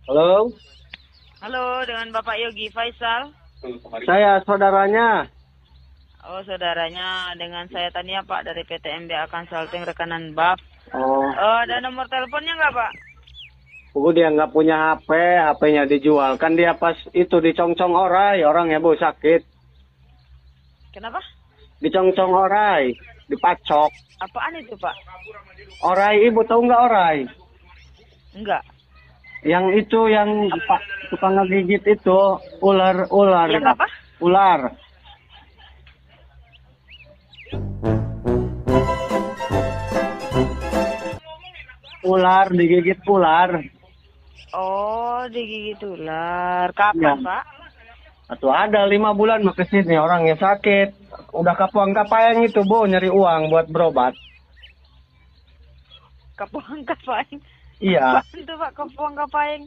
Halo, Halo, dengan Bapak Yogi Faisal. saya saudaranya. Oh, saudaranya. Dengan saya Tania, Pak, dari PT MBA Consulting Rekanan BAF. Oh, Ada nomor teleponnya nggak, Pak? dia nggak punya HP, HP-nya dijual. Kan dia pas itu dicongcong orangnya bu sakit. Kenapa? Dicongcong orai, dipacok. Apaan itu, Pak? Orai, ibu tahu nggak orai? Enggak. Yang itu yang tukang ngegigit itu ular. Yang apa? Ular. Ular digigit ular. Oh, digigit ular. Kapan, Ya. Pak? Atau ada 5 bulan mah kesini orangnya sakit. Udah kapuang kapayang itu bu nyari uang buat berobat. Kapuang Kapaing. Iya. Apaan tuh, Pak? Kapuang Kapaing.